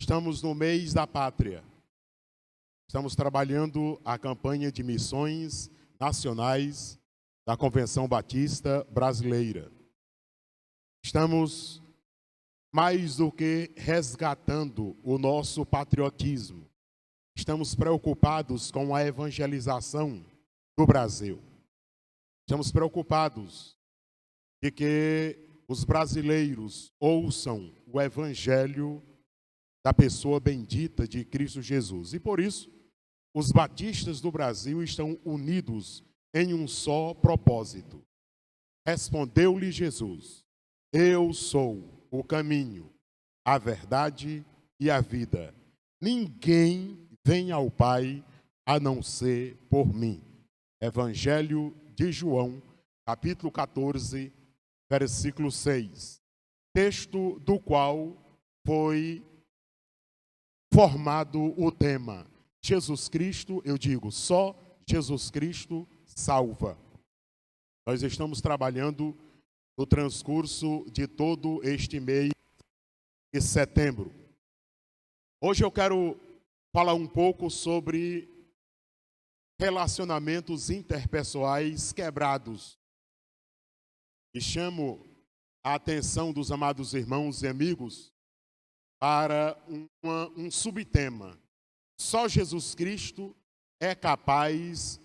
Estamos no mês da pátria. Estamos trabalhando a campanha de missões nacionais da Convenção Batista Brasileira. Estamos mais do que resgatando o nosso patriotismo. Estamos preocupados com a evangelização do Brasil. Estamos preocupados de que os brasileiros ouçam o evangelho da pessoa bendita de Cristo Jesus. E por isso, os batistas do Brasil estão unidos em um só propósito. Respondeu-lhe Jesus: eu sou o caminho, a verdade e a vida. Ninguém vem ao Pai a não ser por mim. Evangelho de João, capítulo 14, versículo 6. Texto do qual foi formado o tema: Jesus Cristo, eu digo, só Jesus Cristo salva. Nós estamos trabalhando no transcurso de todo este mês de setembro. Hoje eu quero falar um pouco sobre relacionamentos interpessoais quebrados. E chamo a atenção dos amados irmãos e amigos para um subtema. Só Jesus Cristo é capaz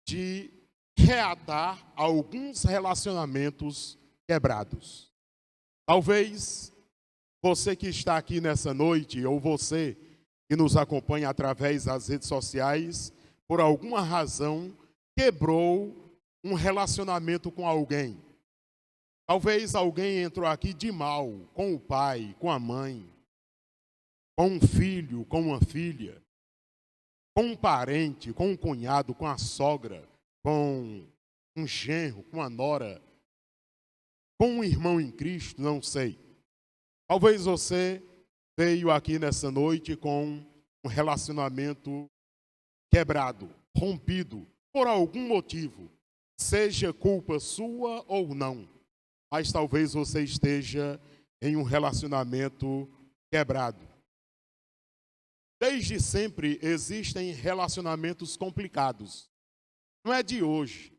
de reatar alguns relacionamentos quebrados. Talvez você que está aqui nessa noite, ou você que nos acompanha através das redes sociais, por alguma razão quebrou um relacionamento com alguém. Talvez alguém entrou aqui de mal com o pai, com a mãe, com um filho, com uma filha, com um parente, com um cunhado, com a sogra, com um genro, com a nora, com um irmão em Cristo, não sei. Talvez você veio aqui nessa noite com um relacionamento quebrado, rompido, por algum motivo, seja culpa sua ou não, mas talvez você esteja em um relacionamento quebrado. Desde sempre existem relacionamentos complicados. Não é de hoje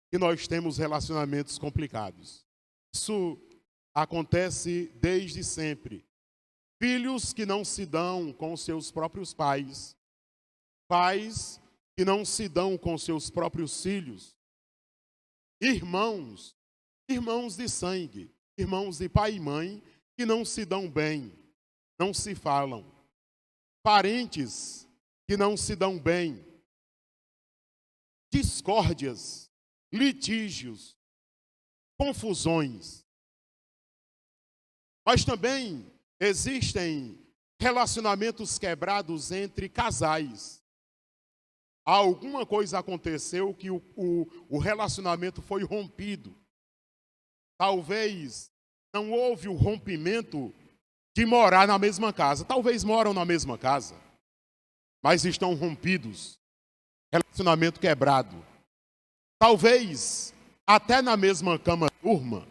que nós temos relacionamentos complicados. Isso acontece desde sempre. Filhos que não se dão com seus próprios pais. Pais que não se dão com seus próprios filhos. Irmãos de sangue. Irmãos de pai e mãe que não se dão bem, não se falam. Parentes que não se dão bem, discórdias, litígios, confusões. Mas também existem relacionamentos quebrados entre casais. Alguma coisa aconteceu que o relacionamento foi rompido. Talvez não houve o rompimento de morar na mesma casa. Talvez moram na mesma casa, mas estão rompidos. Relacionamento quebrado. Talvez até na mesma cama turma,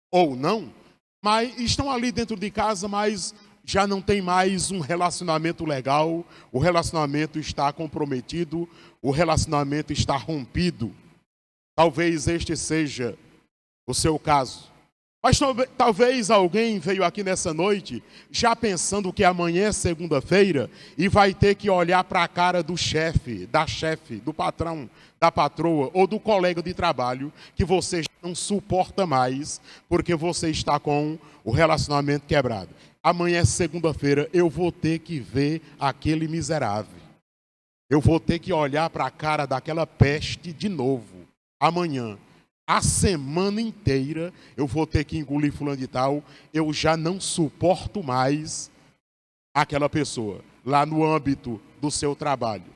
ou não, mas estão ali dentro de casa, mas já não tem mais um relacionamento legal. O relacionamento está comprometido, o relacionamento está rompido. Talvez este seja o seu caso. Mas talvez alguém veio aqui nessa noite já pensando que amanhã é segunda-feira e vai ter que olhar para a cara do chefe, do patrão, da patroa ou do colega de trabalho que você já não suporta mais porque você está com o relacionamento quebrado. Amanhã é segunda-feira, eu vou ter que ver aquele miserável. Eu vou ter que olhar para a cara daquela peste de novo amanhã. A semana inteira eu vou ter que engolir fulano de tal, eu já não suporto mais aquela pessoa, lá no âmbito do seu trabalho.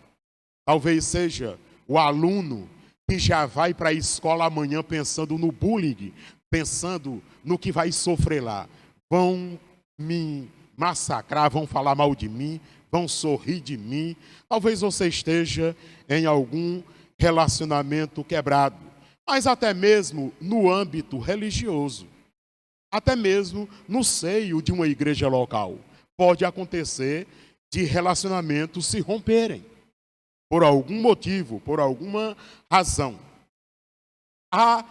Talvez seja o aluno que já vai para a escola amanhã pensando no bullying, pensando no que vai sofrer lá. Vão me massacrar, vão falar mal de mim, vão sorrir de mim. Talvez você esteja em algum relacionamento quebrado. Mas até mesmo no âmbito religioso, até mesmo no seio de uma igreja local. pode acontecer de relacionamentos se romperem. Por algum motivo, por alguma razão. Há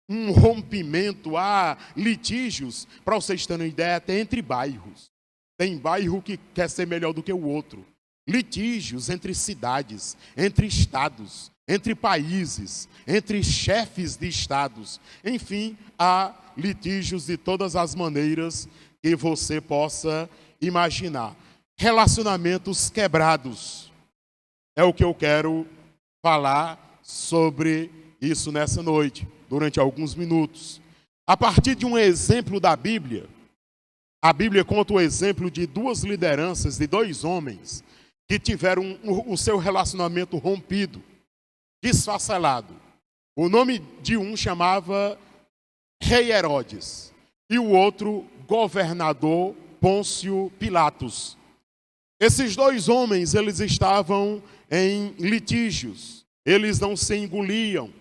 um rompimento, há litígios, para vocês terem uma ideia, até entre bairros. Tem bairro que quer ser melhor do que o outro. Litígios entre cidades, entre estados, entre países, entre chefes de estados. Enfim, há litígios de todas as maneiras que você possa imaginar. Relacionamentos quebrados. É o que eu quero falar sobre isso nessa noite, durante alguns minutos. A partir de um exemplo da Bíblia, a Bíblia conta o exemplo de duas lideranças, de dois homens, que tiveram o seu relacionamento rompido, desfacelado. O nome de um chamava Rei Herodes, e o outro, governador Pôncio Pilatos. Esses dois homens, eles estavam em litígios, eles não se engoliam,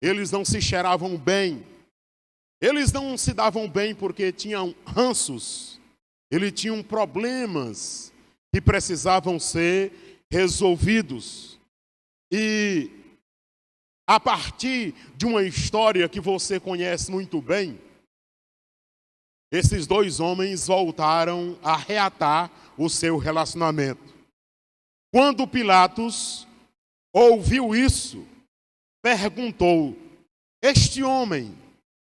eles não se cheiravam bem, eles não se davam bem porque tinham ranços, eles tinham problemas que precisavam ser resolvidos. E a partir de uma história que você conhece muito bem, esses dois homens voltaram a reatar o seu relacionamento. Quando Pilatos ouviu isso, perguntou: este homem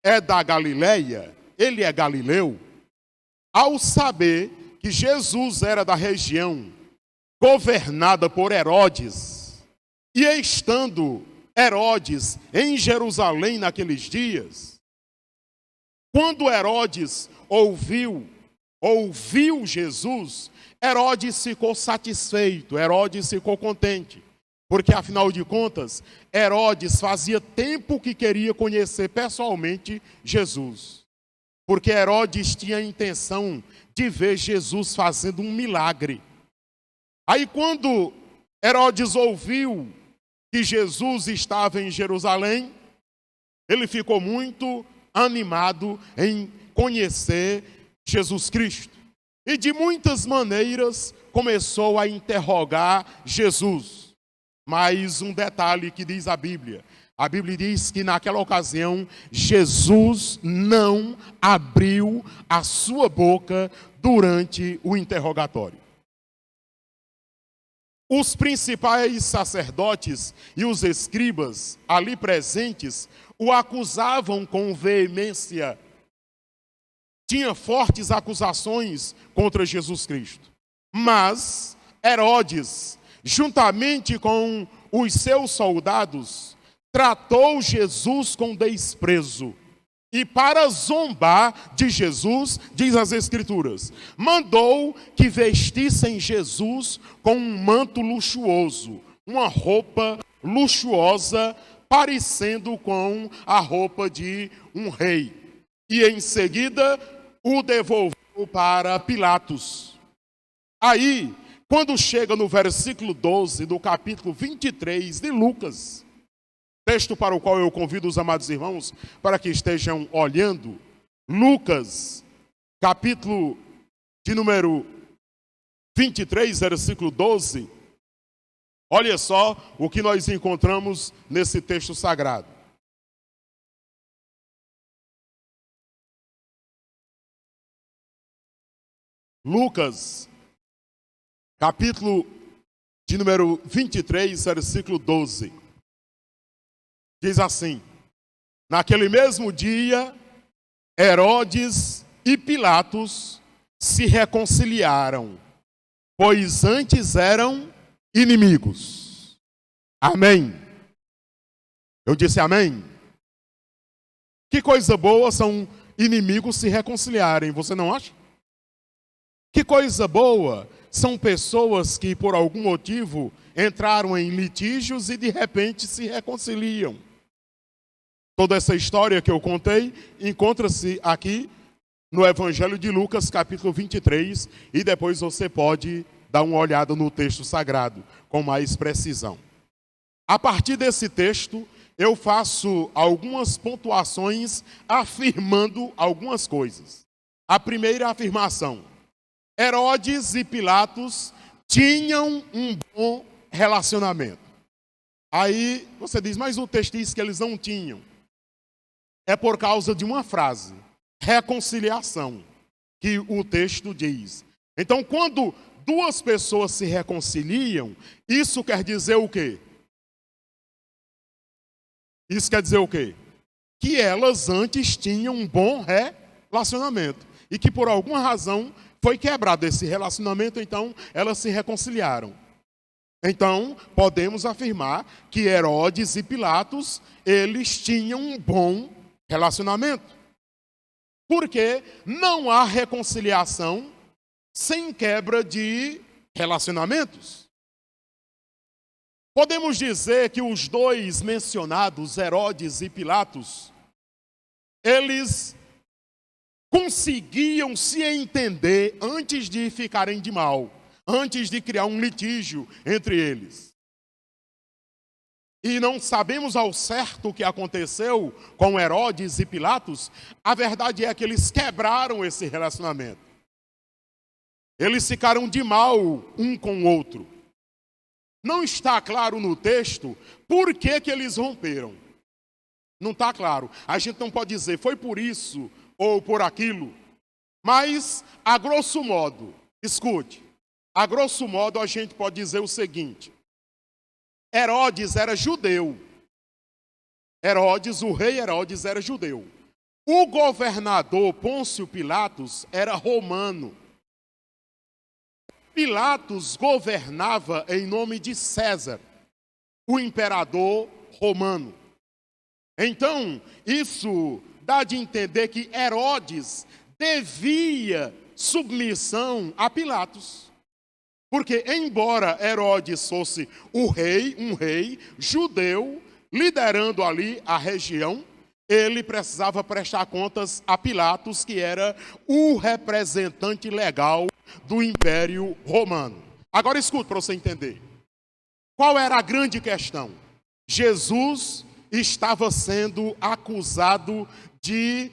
é da Galileia? Ele é galileu? Ao saber que Jesus era da região governada por Herodes, e estando Herodes em Jerusalém naqueles dias, quando Herodes ouviu Jesus, Herodes ficou satisfeito, Herodes ficou contente, porque afinal de contas, Herodes fazia tempo que queria conhecer pessoalmente Jesus, porque Herodes tinha a intenção de ver Jesus fazendo um milagre. Aí quando Herodes ouviu que Jesus estava em Jerusalém, ele ficou muito animado em conhecer Jesus Cristo. E de muitas maneiras começou a interrogar Jesus. Mas um detalhe que diz a Bíblia diz que naquela ocasião Jesus não abriu a sua boca durante o interrogatório. Os principais sacerdotes e os escribas ali presentes o acusavam com veemência. Tinha fortes acusações contra Jesus Cristo. Mas Herodes, juntamente com os seus soldados, tratou Jesus com desprezo. E para zombar de Jesus, diz as Escrituras, mandou que vestissem Jesus com um manto luxuoso, uma roupa luxuosa, parecendo com a roupa de um rei. E em seguida o devolveu para Pilatos. Aí, quando chega no versículo 12 do capítulo 23 de Lucas, texto para o qual eu convido os amados irmãos para que estejam olhando, Lucas, capítulo de número 23, versículo 12, olha só o que nós encontramos nesse texto sagrado. Lucas, capítulo de número 23, versículo 12. Diz assim: naquele mesmo dia, Herodes e Pilatos se reconciliaram, pois antes eram inimigos. Amém. Eu disse amém. Que coisa boa são inimigos se reconciliarem, você não acha? Que coisa boa são pessoas que por algum motivo entraram em litígios e de repente se reconciliam. Toda essa história que eu contei encontra-se aqui no Evangelho de Lucas, capítulo 23, e depois você pode dar uma olhada no texto sagrado com mais precisão. A partir desse texto, eu faço algumas pontuações afirmando algumas coisas. A primeira afirmação: Herodes e Pilatos tinham um bom relacionamento. Aí você diz, mas o texto diz que eles não tinham. É por causa de uma frase, reconciliação, que o texto diz. Então, quando duas pessoas se reconciliam, isso quer dizer o quê? Isso quer dizer o quê? Que elas antes tinham um bom relacionamento. E que por alguma razão foi quebrado esse relacionamento, então elas se reconciliaram. Então, podemos afirmar que Herodes e Pilatos, eles tinham um bom relacionamento. Porque não há reconciliação sem quebra de relacionamentos. Podemos dizer que os dois mencionados, Herodes e Pilatos, eles conseguiam se entender antes de ficarem de mal, antes de criar um litígio entre eles. E não sabemos ao certo o que aconteceu com Herodes e Pilatos. A verdade é que eles quebraram esse relacionamento. Eles ficaram de mal um com o outro. Não está claro no texto por que eles romperam. Não está claro. A gente não pode dizer foi por isso ou por aquilo. Mas, a grosso modo, escute, a grosso modo a gente pode dizer o seguinte. Herodes era judeu. Herodes, o rei Herodes era judeu. O governador Pôncio Pilatos era romano. Pilatos governava em nome de César, o imperador romano. Então, isso dá de entender que Herodes devia submissão a Pilatos. Porque, embora Herodes fosse um rei judeu, liderando ali a região, ele precisava prestar contas a Pilatos, que era o representante legal do Império Romano. Agora escute para você entender. Qual era a grande questão? Jesus estava sendo acusado de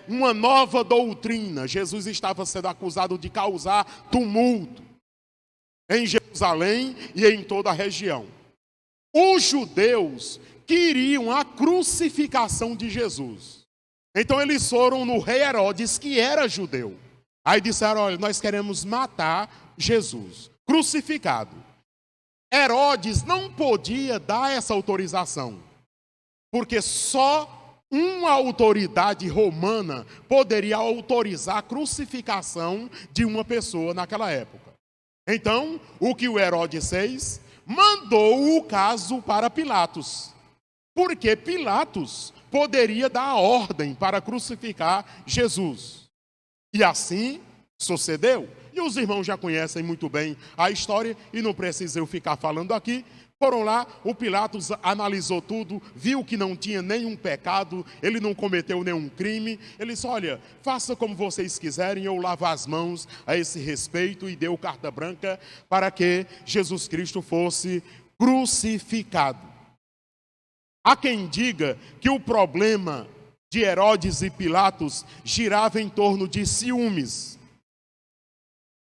uma nova doutrina. Jesus estava sendo acusado de causar tumulto em Jerusalém e em toda a região. Os judeus queriam a crucificação de Jesus. Então eles foram no rei Herodes, que era judeu. Aí disseram, olha, nós queremos matar Jesus, crucificado. Herodes não podia dar essa autorização, porque só uma autoridade romana poderia autorizar a crucificação de uma pessoa naquela época. Então, o que o Herodes fez? Mandou o caso para Pilatos, porque Pilatos poderia dar a ordem para crucificar Jesus. E assim sucedeu. E os irmãos já conhecem muito bem a história e não preciso eu ficar falando aqui. Foram lá, o Pilatos analisou tudo, viu que não tinha nenhum pecado, ele não cometeu nenhum crime. Ele disse, olha, faça como vocês quiserem, eu lavo as mãos a esse respeito, e deu carta branca para que Jesus Cristo fosse crucificado. Há quem diga que o problema de Herodes e Pilatos girava em torno de ciúmes.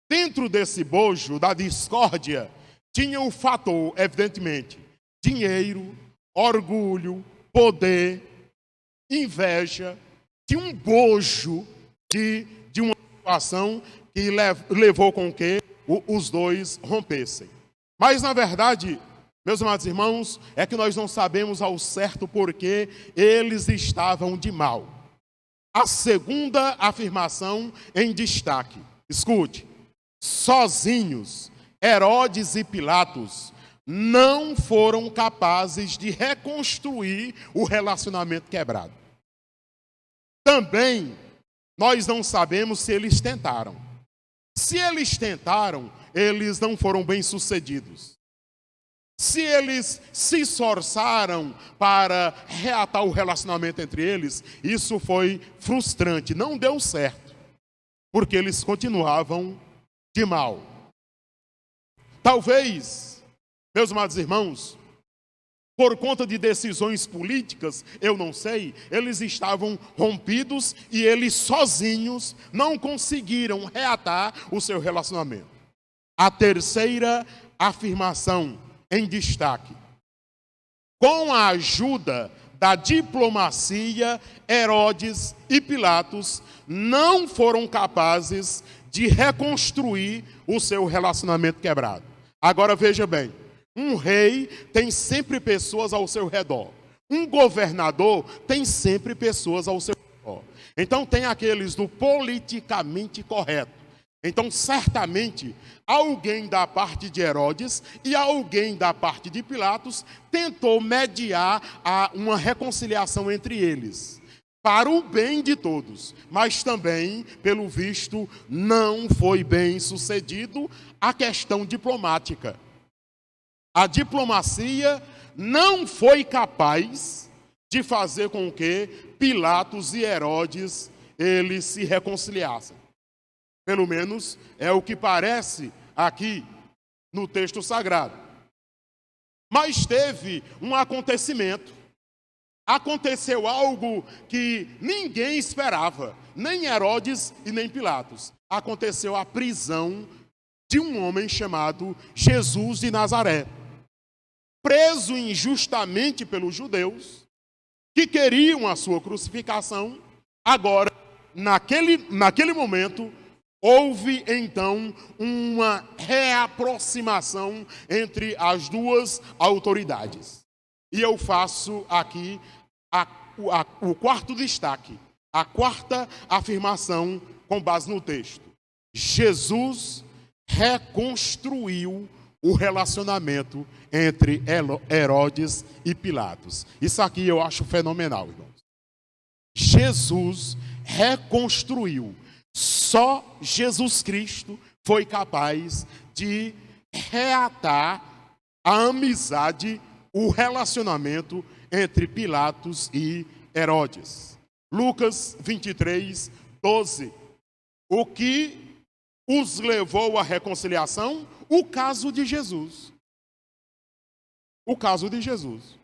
Dentro desse bojo da discórdia, tinha o fator, evidentemente, dinheiro, orgulho, poder, inveja. Tinha um bojo de uma situação que levou com que os dois rompessem. Mas, na verdade, meus amados irmãos, é que nós não sabemos ao certo porque eles estavam de mal. A segunda afirmação em destaque. Escute, sozinhos, Herodes e Pilatos não foram capazes de reconstruir o relacionamento quebrado. Também, nós não sabemos se eles tentaram. Se eles tentaram, eles não foram bem-sucedidos. Se eles se esforçaram para reatar o relacionamento entre eles, isso foi frustrante, não deu certo, porque eles continuavam de mal. Talvez, meus amados irmãos, por conta de decisões políticas, eu não sei, eles estavam rompidos e eles sozinhos não conseguiram reatar o seu relacionamento. A terceira afirmação em destaque: com a ajuda da diplomacia, Herodes e Pilatos não foram capazes de reconstruir o seu relacionamento quebrado. Agora veja bem, um rei tem sempre pessoas ao seu redor. Um governador tem sempre pessoas ao seu redor. Então tem aqueles do politicamente correto. Então certamente alguém da parte de Herodes e alguém da parte de Pilatos tentou mediar uma reconciliação entre eles, para o bem de todos, mas também, pelo visto, não foi bem sucedido a questão diplomática. A diplomacia não foi capaz de fazer com que Pilatos e Herodes eles se reconciliassem. Pelo menos é o que parece aqui no texto sagrado. Mas teve um acontecimento. Aconteceu algo que ninguém esperava, nem Herodes e nem Pilatos. Aconteceu a prisão de um homem chamado Jesus de Nazaré, preso injustamente pelos judeus, que queriam a sua crucificação. Agora, naquele momento, houve então uma reaproximação entre as duas autoridades. E eu faço aqui o quarto destaque, a quarta afirmação com base no texto. Jesus reconstruiu o relacionamento entre Herodes e Pilatos. Isso aqui eu acho fenomenal, irmãos. Jesus reconstruiu. Só Jesus Cristo foi capaz de reatar a amizade, o relacionamento entre Pilatos e Herodes. Lucas 23, 12. O que os levou à reconciliação? O caso de Jesus. O caso de Jesus.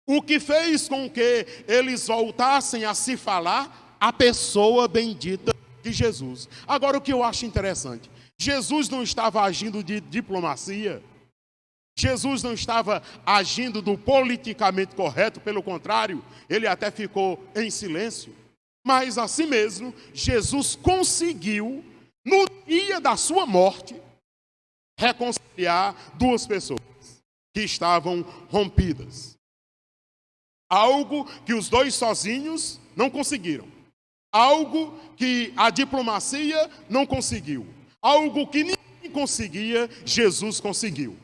O que fez com que eles voltassem a se falar? A pessoa bendita de Jesus. Agora, o que eu acho interessante, Jesus não estava agindo de diplomacia, Jesus não estava agindo do politicamente correto, pelo contrário, ele até ficou em silêncio. Mas assim mesmo, Jesus conseguiu, no dia da sua morte, reconciliar duas pessoas que estavam rompidas. Algo que os dois sozinhos não conseguiram. Algo que a diplomacia não conseguiu. Algo que ninguém conseguia, Jesus conseguiu.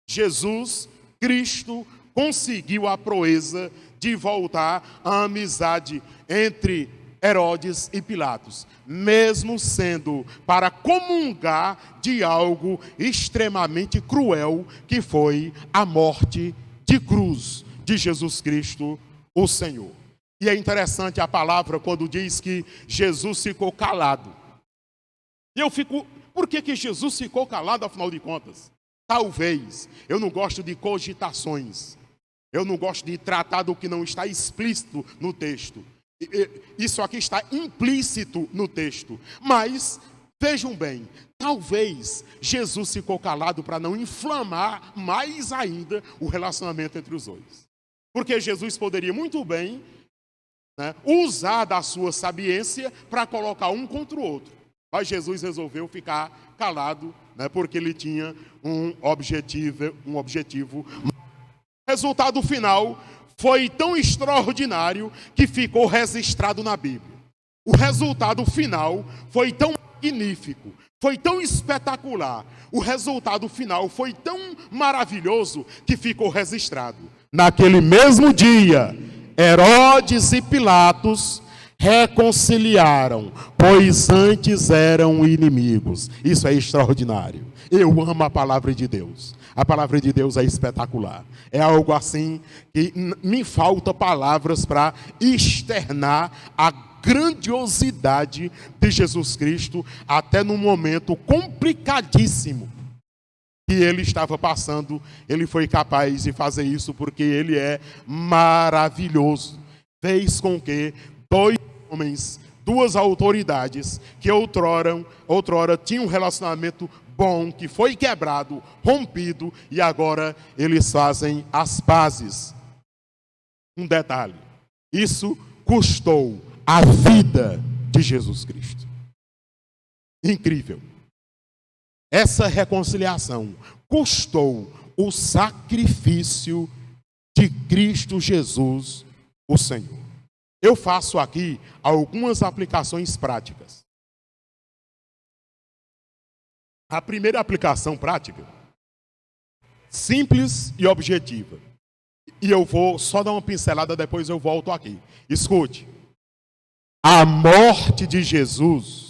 Jesus Cristo conseguiu a proeza de voltar à amizade entre Herodes e Pilatos, mesmo sendo para comungar de algo extremamente cruel, que foi a morte de cruz de Jesus Cristo, o Senhor. E é interessante a palavra quando diz que Jesus ficou calado. E eu fico, por que Jesus ficou calado, afinal de contas? Talvez, eu não gosto de cogitações, eu não gosto de tratar do que não está explícito no texto. Isso aqui está implícito no texto. Mas, vejam bem, talvez Jesus ficou calado para não inflamar mais ainda o relacionamento entre os dois. Porque Jesus poderia muito bem, usar da sua sabiência para colocar um contra o outro. Mas Jesus resolveu ficar calado, porque ele tinha um objetivo. O resultado final foi tão extraordinário que ficou registrado na Bíblia. O resultado final foi tão magnífico, foi tão espetacular. O resultado final foi tão maravilhoso que ficou registrado. Naquele mesmo dia, Herodes e Pilatos reconciliaram, pois antes eram inimigos. Isso é extraordinário. Eu amo a palavra de Deus. A palavra de Deus é espetacular. É algo assim que me falta palavras para externar a grandiosidade de Jesus Cristo, até num momento complicadíssimo que ele estava passando, ele foi capaz de fazer isso porque ele é maravilhoso. Fez com que dois homens, duas autoridades que outrora tinham um relacionamento bom, que foi quebrado, rompido, e agora eles fazem as pazes. Um detalhe: isso custou a vida de Jesus Cristo. Incrível. Essa reconciliação custou o sacrifício de Cristo Jesus, o Senhor. Eu faço aqui algumas aplicações práticas. A primeira aplicação prática, simples e objetiva. E eu vou só dar uma pincelada, depois eu volto aqui. Escute. A morte de Jesus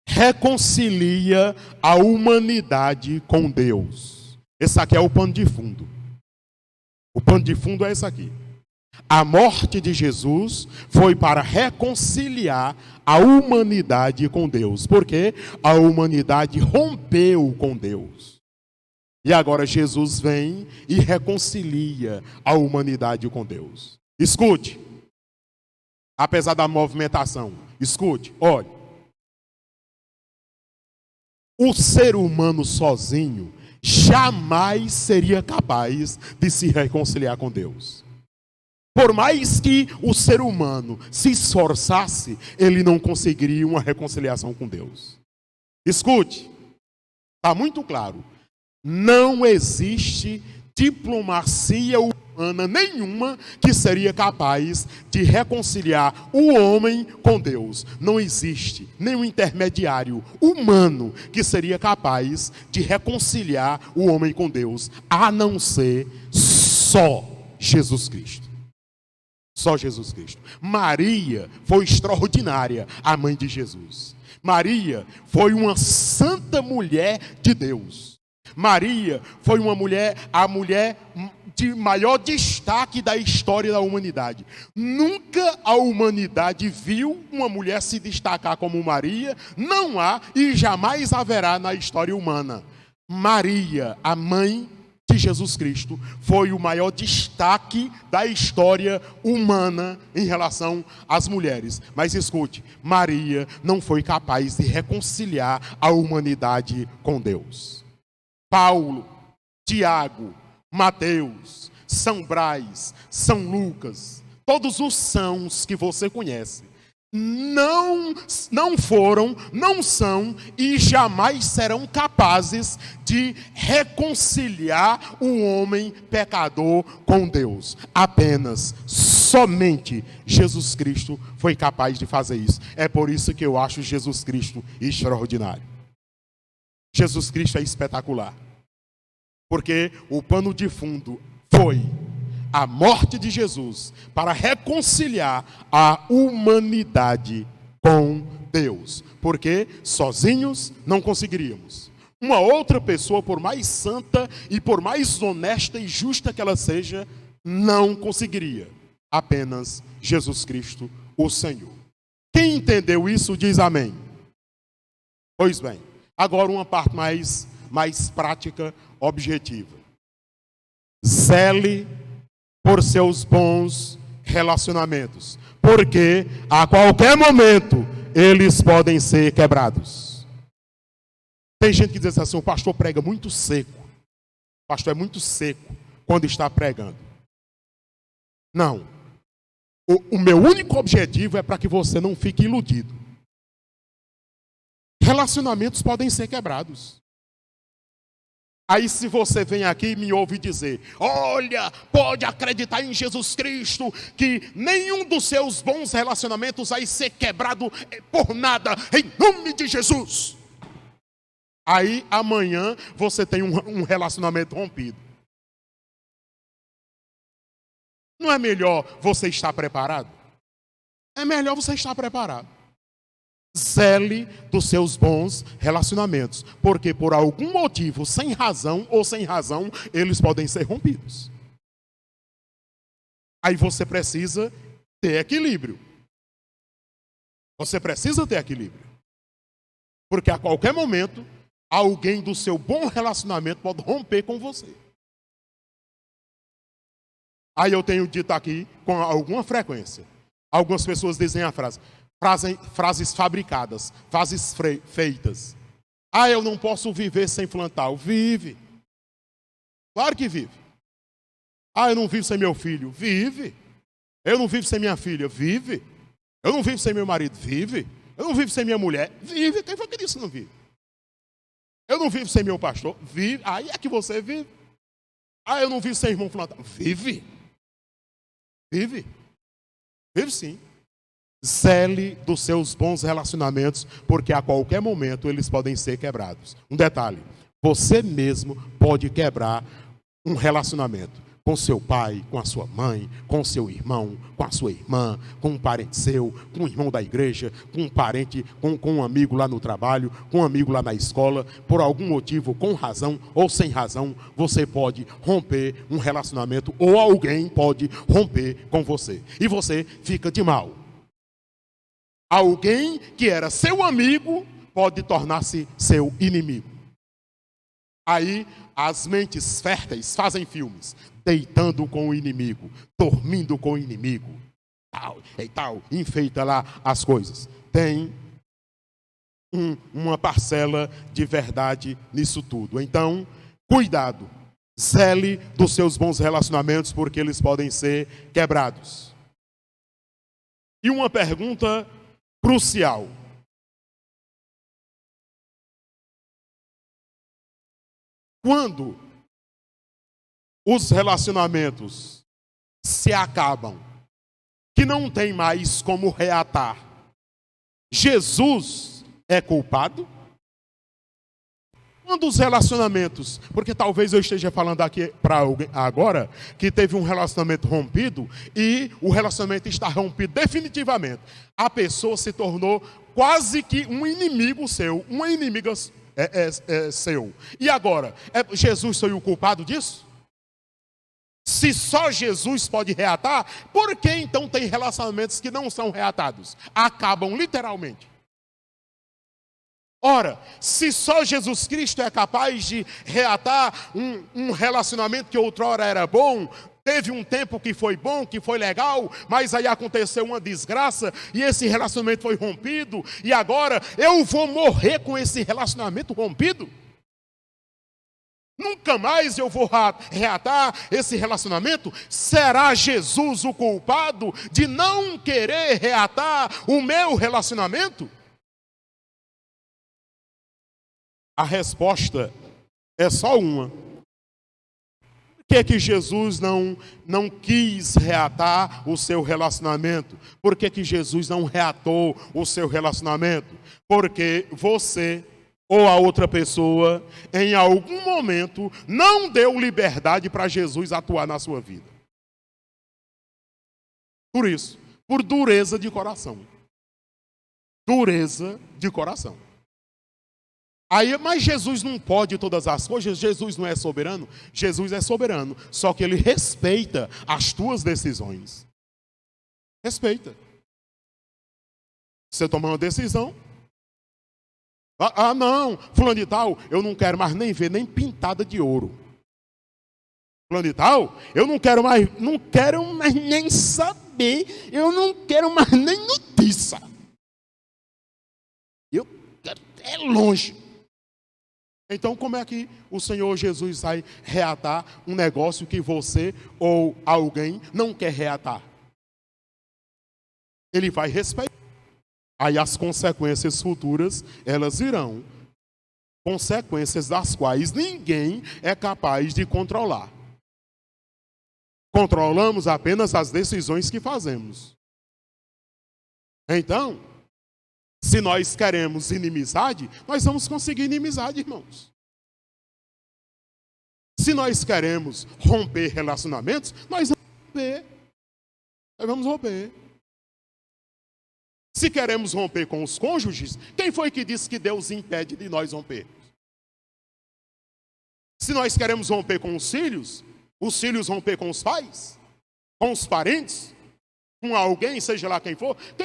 reconcilia a humanidade com Deus. Esse aqui é o pano de fundo. O pano de fundo é esse aqui. A morte de Jesus foi para reconciliar a humanidade com Deus. Porque a humanidade rompeu com Deus. E agora Jesus vem e reconcilia a humanidade com Deus. Escute. Apesar da movimentação. Escute, olhe. O ser humano sozinho jamais seria capaz de se reconciliar com Deus. Por mais que o ser humano se esforçasse, ele não conseguiria uma reconciliação com Deus. Escute, está muito claro. Não existe diplomacia humana nenhuma que seria capaz de reconciliar o homem com Deus. Não existe nenhum intermediário humano que seria capaz de reconciliar o homem com Deus, a não ser só Jesus Cristo. Só Jesus Cristo. Maria foi extraordinária, a mãe de Jesus. Maria foi uma santa mulher de Deus. Maria foi a mulher de maior destaque da história da humanidade. Nunca a humanidade viu uma mulher se destacar como Maria. Não há e jamais haverá na história humana. Maria, a mãe de Jesus Cristo, foi o maior destaque da história humana em relação às mulheres. Mas escute, Maria não foi capaz de reconciliar a humanidade com Deus. Paulo, Tiago, Mateus, São Brás, São Lucas, todos os sãos que você conhece, não foram, não são e jamais serão capazes de reconciliar o homem pecador com Deus. Apenas, somente Jesus Cristo foi capaz de fazer isso. É por isso que eu acho Jesus Cristo extraordinário. Jesus Cristo é espetacular. Porque o pano de fundo foi a morte de Jesus para reconciliar a humanidade com Deus. Porque sozinhos não conseguiríamos. Uma outra pessoa, por mais santa e por mais honesta e justa que ela seja, não conseguiria. Apenas Jesus Cristo, o Senhor. Quem entendeu isso, diz amém. Pois bem. Agora uma parte mais prática, objetiva. Zele por seus bons relacionamentos. Porque a qualquer momento eles podem ser quebrados. Tem gente que diz assim, o pastor prega muito seco. O pastor é muito seco quando está pregando. Não. O meu único objetivo é para que você não fique iludido. Relacionamentos podem ser quebrados. Aí se você vem aqui e me ouve dizer, olha, pode acreditar em Jesus Cristo, que nenhum dos seus bons relacionamentos vai ser quebrado por nada, em nome de Jesus. Aí amanhã você tem um relacionamento rompido. Não é melhor você estar preparado? É melhor você estar preparado. Zele dos seus bons relacionamentos, porque por algum motivo, sem razão ou sem razão, eles podem ser rompidos. Aí você precisa ter equilíbrio. Você precisa ter equilíbrio. Porque a qualquer momento alguém do seu bom relacionamento pode romper com você. Aí eu tenho dito aqui com alguma frequência. Algumas pessoas dizem a frases fabricadas, frases feitas. Ah, eu não posso viver sem fulano tal. Vive. Claro que vive. Ah, eu não vivo sem meu filho. Vive. Eu não vivo sem minha filha. Vive. Eu não vivo sem meu marido. Vive. Eu não vivo sem minha mulher. Vive. Quem foi que disse que não vive? Eu não vivo sem meu pastor. Vive. Aí é que você vive. Ah, eu não vivo sem irmão fulano. Vive. Vive. Vive sim. Zele dos seus bons relacionamentos, porque a qualquer momento eles podem ser quebrados. Um detalhe, você mesmo pode quebrar um relacionamento com seu pai, com a sua mãe, com seu irmão, com a sua irmã, com um parente seu, com um irmão da igreja, com um parente, com um amigo lá no trabalho, com um amigo lá na escola. Por algum motivo, com razão ou sem razão, você pode romper um relacionamento ou alguém pode romper com você. E você fica de mal. Alguém que era seu amigo pode tornar-se seu inimigo. Aí as mentes férteis fazem filmes, deitando com o inimigo, dormindo com o inimigo, tal, enfeita lá as coisas. Tem uma parcela de verdade nisso tudo. Então, cuidado, zele dos seus bons relacionamentos, porque eles podem ser quebrados. E uma pergunta crucial. Quando os relacionamentos se acabam, que não tem mais como reatar, Jesus é culpado? Quando os relacionamentos, porque talvez eu esteja falando aqui para alguém agora, que teve um relacionamento rompido e o relacionamento está rompido definitivamente. A pessoa se tornou quase que um inimigo seu, uma inimiga seu. E agora, Jesus foi o culpado disso? Se só Jesus pode reatar, por que então tem relacionamentos que não são reatados? Acabam literalmente. Ora, se só Jesus Cristo é capaz de reatar um relacionamento que outrora era bom, teve um tempo que foi bom, que foi legal, mas aí aconteceu uma desgraça e esse relacionamento foi rompido, e agora eu vou morrer com esse relacionamento rompido? Nunca mais eu vou reatar esse relacionamento? Será Jesus o culpado de não querer reatar o meu relacionamento? A resposta é só uma. Por que Jesus não quis reatar o seu relacionamento? Por que Jesus não reatou o seu relacionamento? Porque você ou a outra pessoa, em algum momento, não deu liberdade para Jesus atuar na sua vida. Por isso, por dureza de coração. Dureza de coração. Aí, mas Jesus não pode todas as coisas, Jesus não é soberano? Jesus é soberano, só que ele respeita as tuas decisões. Respeita. Você tomar uma decisão. Não, fulano de tal, eu não quero mais nem ver, nem pintada de ouro. Fulano de tal, eu não quero mais nem saber, eu não quero mais nem notícia. Eu quero até longe. Então, como é que o Senhor Jesus vai reatar um negócio que você ou alguém não quer reatar? Ele vai respeitar. Aí as consequências futuras, elas virão. Consequências das quais ninguém é capaz de controlar. Controlamos apenas as decisões que fazemos. Então, se nós queremos inimizade, nós vamos conseguir inimizade, irmãos. Se nós queremos romper relacionamentos, nós vamos romper. Nós vamos romper. Se queremos romper com os cônjuges, quem foi que disse que Deus impede de nós romper? Se nós queremos romper com os filhos romper com os pais, com os parentes, com alguém, seja lá quem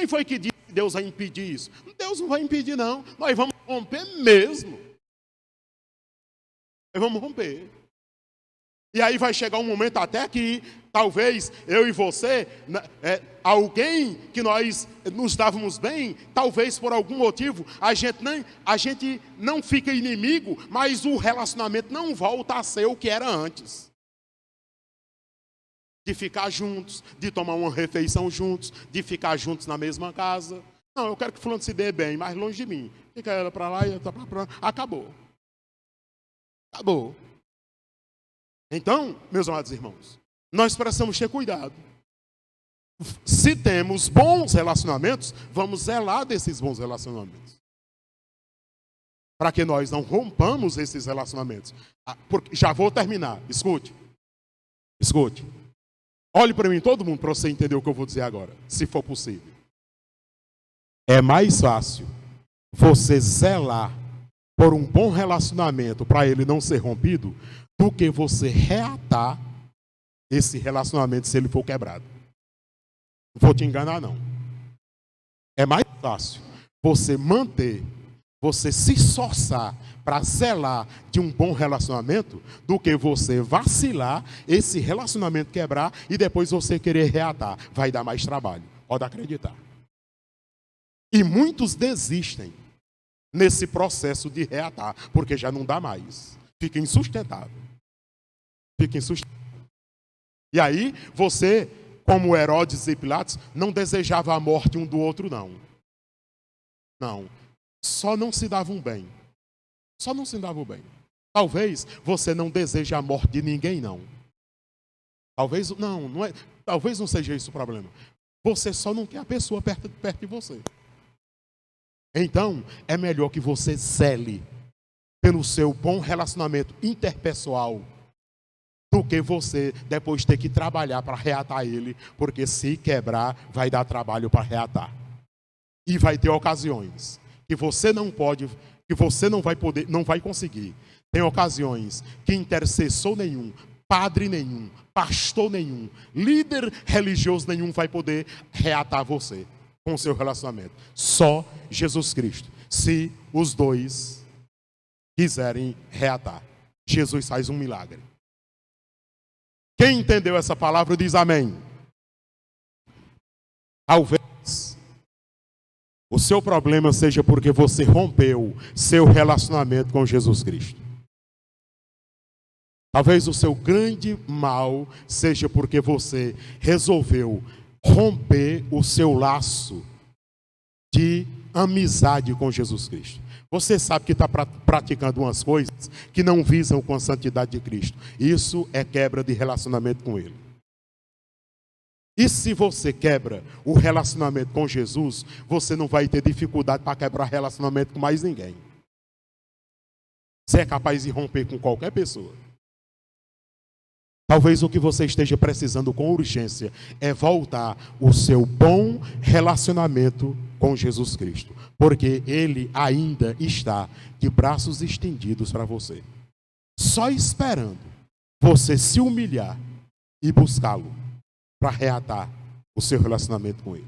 foi que disse que Deus vai impedir isso? Deus não vai impedir, não. Nós vamos romper mesmo. Aí vamos romper. E aí vai chegar um momento até que talvez eu e você, alguém que nós nos dávamos bem, talvez por algum motivo a gente não fica inimigo, mas o relacionamento não volta a ser o que era antes. De ficar juntos, de tomar uma refeição juntos, de ficar juntos na mesma casa. Não, eu quero que fulano se dê bem, mais longe de mim. Fica ela para lá e outra para lá. Acabou. Acabou. Então, meus amados irmãos, nós precisamos ter cuidado. Se temos bons relacionamentos, vamos zelar desses bons relacionamentos. Para que nós não rompamos esses relacionamentos. Já vou terminar. Escute. Olhe para mim, todo mundo, para você entender o que eu vou dizer agora, se for possível. É mais fácil você zelar por um bom relacionamento para ele não ser rompido do que você reatar esse relacionamento se ele for quebrado. Não vou te enganar, não. É mais fácil você manter, você se esforçar para zelar de um bom relacionamento do que você vacilar, esse relacionamento quebrar e depois você querer reatar. Vai dar mais trabalho, pode acreditar. E muitos desistem nesse processo de reatar, porque já não dá mais. Fica insustentável. E aí, você, como Herodes e Pilatos, não desejava a morte um do outro, não. Não. Só não se davam bem. Talvez você não deseje a morte de ninguém, não. Talvez não seja esse o problema. Você só não quer a pessoa perto de você. Então, é melhor que você zele pelo seu bom relacionamento interpessoal do que você depois ter que trabalhar para reatar ele, porque se quebrar, vai dar trabalho para reatar. E vai ter ocasiões que você não pode, que você não vai poder, não vai conseguir. Tem ocasiões que intercessor nenhum, padre nenhum, pastor nenhum, líder religioso nenhum vai poder reatar você com o seu relacionamento. Só Jesus Cristo. Se os dois quiserem reatar, Jesus faz um milagre. Quem entendeu essa palavra diz amém. Talvez o seu problema seja porque você rompeu seu relacionamento com Jesus Cristo. Talvez o seu grande mal seja porque você resolveu romper o seu laço de amizade com Jesus Cristo. Você sabe que está praticando umas coisas que não visam com a santidade de Cristo. Isso é quebra de relacionamento com Ele. E se você quebra o relacionamento com Jesus, você não vai ter dificuldade para quebrar relacionamento com mais ninguém. Você é capaz de romper com qualquer pessoa. Talvez o que você esteja precisando com urgência é voltar o seu bom relacionamento com Jesus Cristo. Porque Ele ainda está de braços estendidos para você. Só esperando você se humilhar e buscá-lo para reatar o seu relacionamento com Ele.